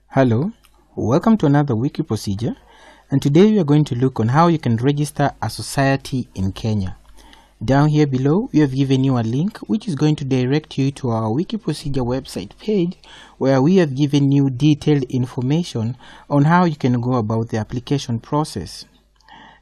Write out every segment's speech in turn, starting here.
Hello, welcome to another wiki procedure, and today we are going to look on how you can register a society in Kenya. Down here below we have given you a link which is going to direct you to our wiki procedure website page, where we have given you detailed information on how you can go about the application process.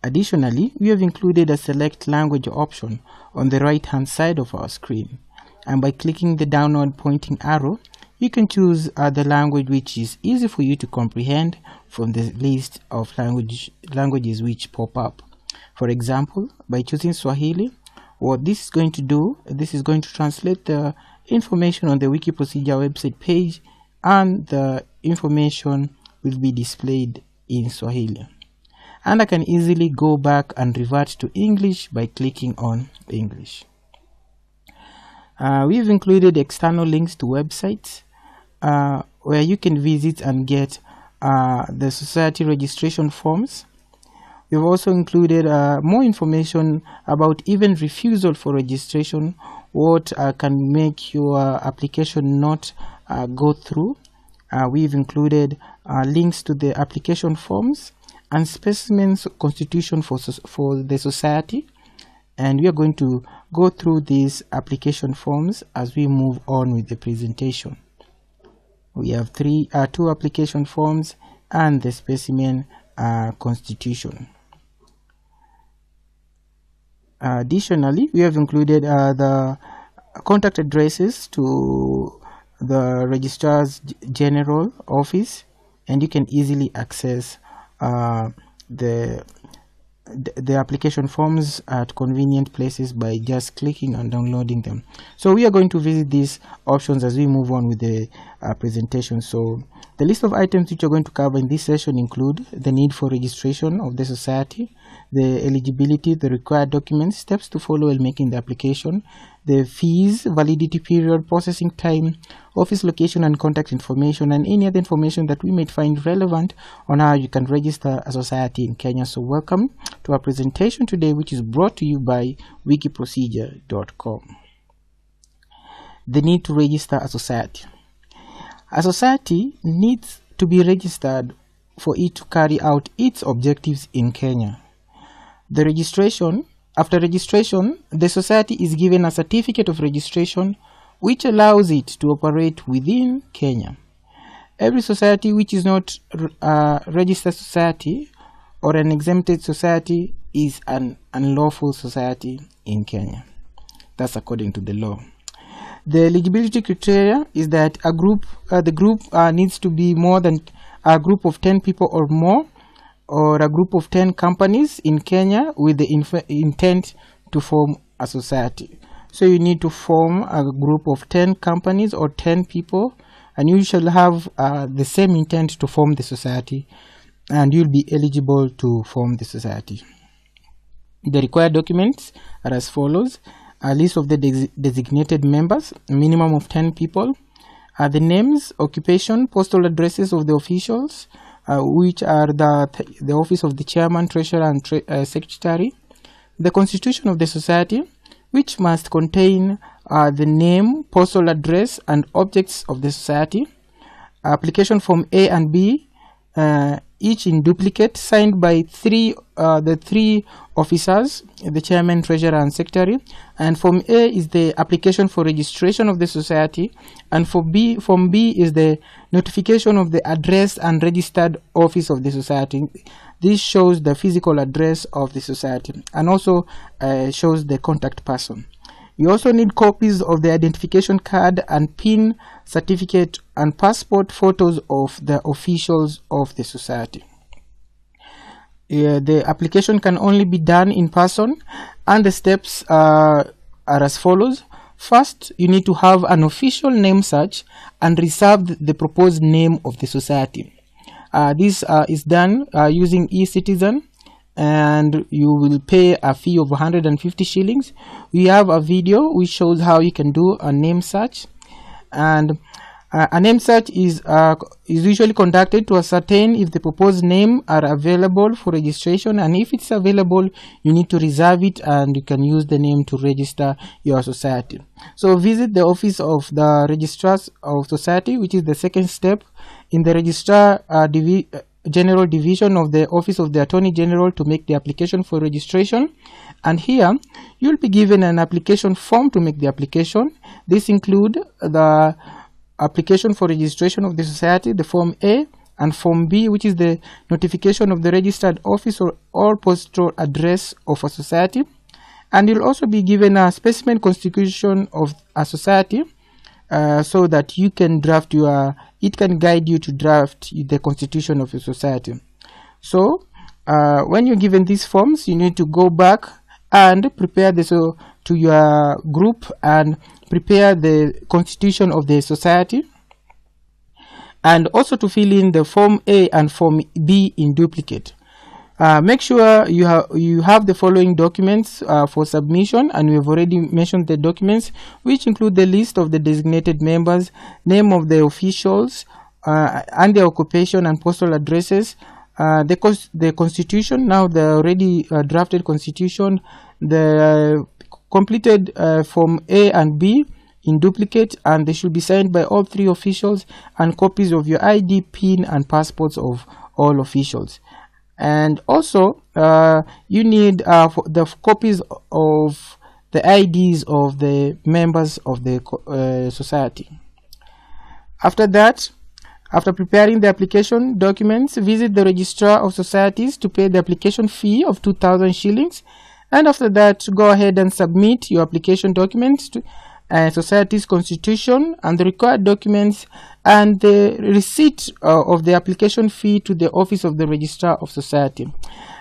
Additionally, we have included a select language option on the right hand side of our screen, and by clicking the downward pointing arrow you can choose the language which is easy for you to comprehend from the list of languages which pop up. For example, by choosing Swahili, what this is going to do, this is going to translate the information on the wiki procedure website page, and the information will be displayed in Swahili. And I can easily go back and revert to English by clicking on English. We've included external links to websites where you can visit and get the society registration forms. We've also included more information about even refusal for registration, what can make your application not go through. We've included links to the application forms and specimens constitution for the society, and we are going to go through these application forms as we move on with the presentation. We have two application forms and the specimen constitution. Additionally, we have included the contact addresses to the Registrar's General Office, and you can easily access the application forms at convenient places by just clicking and downloading them. So we are going to visit these options as we move on with the presentation. So the list of items which we're going to cover in this session include the need for registration of the society, the eligibility, the required documents, steps to follow while making the application, the fees, validity period, processing time, office location and contact information, and any other information that we might find relevant on how you can register a society in Kenya. So welcome to our presentation today, which is brought to you by wikiprocedure.com. The need to register a society. A society needs to be registered for it to carry out its objectives in Kenya. After registration, the society is given a certificate of registration which allows it to operate within Kenya. Every society which is not a registered society or an exempted society is an unlawful society in Kenya. That's according to the law. The eligibility criteria is that the group needs to be more than a group of 10 people or more, or a group of 10 companies in Kenya with the intent to form a society. So you need to form a group of 10 companies or 10 people, and you shall have the same intent to form the society, and you'll be eligible to form the society. The required documents are as follows: a list of the designated members, a minimum of 10 people, the names, occupation, postal addresses of the officials, which are the office of the chairman, treasurer, and secretary, the constitution of the society, which must contain the name, postal address, and objects of the society, application form A and B, each in duplicate, signed by the three officers, the chairman, treasurer, and secretary. And form A is the application for registration of the society, and form B is the notification of the address and registered office of the society. This shows the physical address of the society and also shows the contact person. You also need copies of the identification card and PIN certificate and passport photos of the officials of the society. The application can only be done in person, and the steps are as follows. First, you need to have an official name search and reserve the proposed name of the society. This is done using eCitizen, and you will pay a fee of 150 shillings. We have a video which shows how you can do a name search, and A name search is usually conducted to ascertain if the proposed name are available for registration, and if it's available, you need to reserve it and you can use the name to register your society. So visit the office of the registrars of society, which is the second step in the registrar general division of the office of the Attorney General to make the application for registration. And here you'll be given an application form to make the application. This include the application for registration of the society, the Form A, and Form B, which is the notification of the registered office or postal address of a society. And you'll also be given a specimen constitution of a society, so that you can draft it can guide you to draft the constitution of your society. So when you're given these forms, you need to go back and prepare to your group and prepare the constitution of the society, and also to fill in the Form A and Form B in duplicate. Make sure you have the following documents for submission, and we have already mentioned the documents, which include the list of the designated members, name of the officials, and their occupation and postal addresses, the constitution, now the already drafted constitution, the completed Form A and B in duplicate, and they should be signed by all three officials, and copies of your ID, PIN, and passports of all officials. And also you need the copies of the IDs of the members of the society. After that, after preparing the application documents, visit the registrar of societies to pay the application fee of 2,000 shillings. And after that, go ahead and submit your application documents to society's constitution and the required documents and the receipt of the application fee to the office of the registrar of society.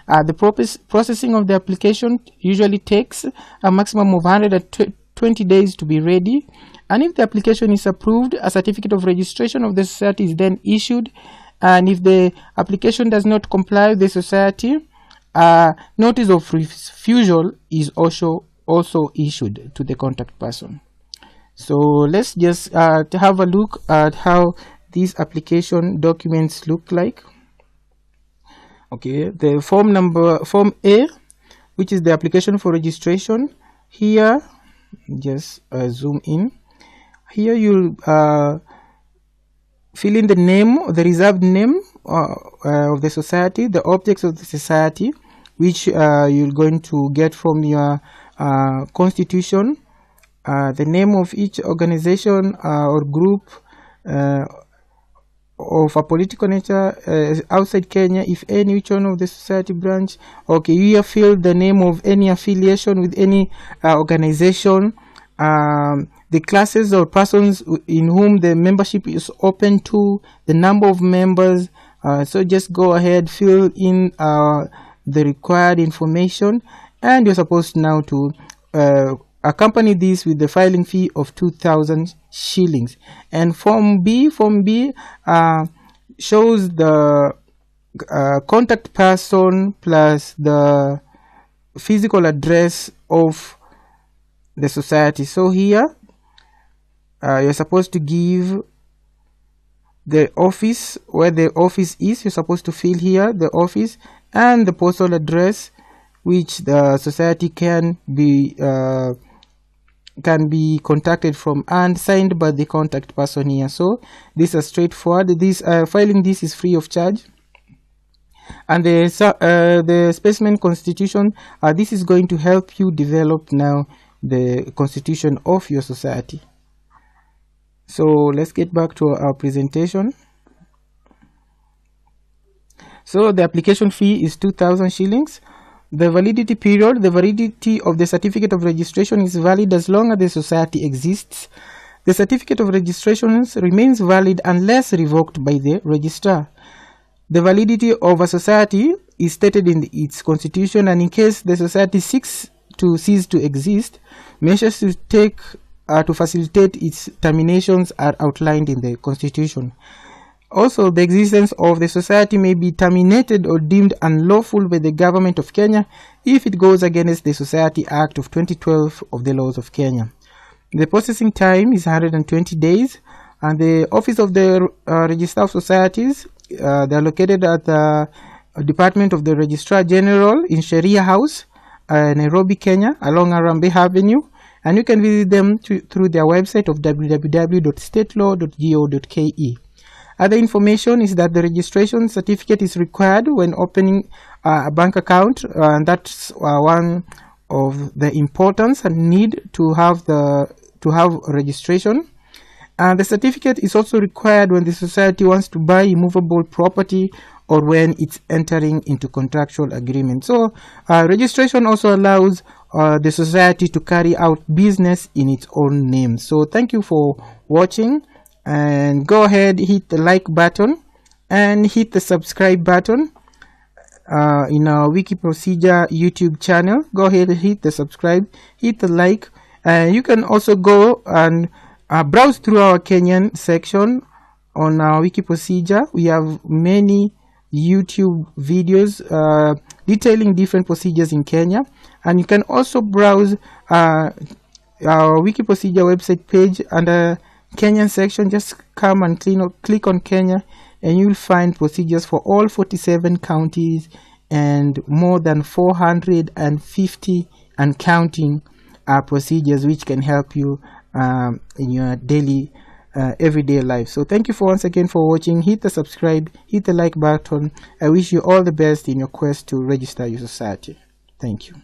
The processing of the application usually takes a maximum of 120 days to be ready, and if the application is approved, a certificate of registration of the society is then issued, and if the application does not comply with the society, notice of refusal is also issued to the contact person. So let's just have a look at how these application documents look like. Okay, the Form A, which is the application for registration. Here, just zoom in. Here you'll fill in the name, the reserved name of the society, the objects of the society, which you're going to get from your constitution, the name of each organization or group of a political nature outside Kenya, if any, which one of the society branch. Okay, you have filled the name of any affiliation with any organization, the classes or persons in whom the membership is open to, the number of members. So just go ahead, fill in the required information, and you're supposed now to accompany this with the filing fee of 2,000 shillings. And Form B shows the contact person plus the physical address of the society. So here you're supposed to give the office, where the office is. You're supposed to fill here the office and the postal address which the society can be contacted from, and signed by the contact person here. So this is straightforward. This filing this is free of charge. And the specimen constitution, this is going to help you develop now the constitution of your society. So let's get back to our presentation. So the application fee is 2,000 shillings. The validity period, the validity of the certificate of registration is valid as long as the society exists. The certificate of registration remains valid unless revoked by the registrar. The validity of a society is stated in its constitution, and in case the society seeks to cease to exist, measures to take to facilitate its terminations are outlined in the constitution. Also, the existence of the society may be terminated or deemed unlawful by the government of Kenya if it goes against the Society Act of 2012 of the laws of Kenya. The processing time is 120 days. And the Office of the Registrar of Societies, they are located at the Department of the Registrar General in Sheria House, Nairobi, Kenya, along Harambee Avenue. And you can visit them through their website of www.statelaw.go.ke. Other information is that the registration certificate is required when opening a bank account, and that's one of the importance and need to have registration. And the certificate is also required when the society wants to buy immovable property or when it's entering into contractual agreement. So registration also allows the society to carry out business in its own name. So thank you for watching, and go ahead, hit the like button and hit the subscribe button in our Wiki Procedure YouTube channel. Go ahead and hit the subscribe, hit the like. You can also go and browse through our Kenyan section on our Wiki Procedure. We have many YouTube videos detailing different procedures in Kenya, and you can also browse our Wiki Procedure website page under Kenyan section. Just come and click on Kenya, and you'll find procedures for all 47 counties and more than 450 and counting procedures, which can help you in your daily everyday life. So thank you once again for watching. Hit the subscribe, hit the like button. I wish you all the best in your quest to register your society. Thank you.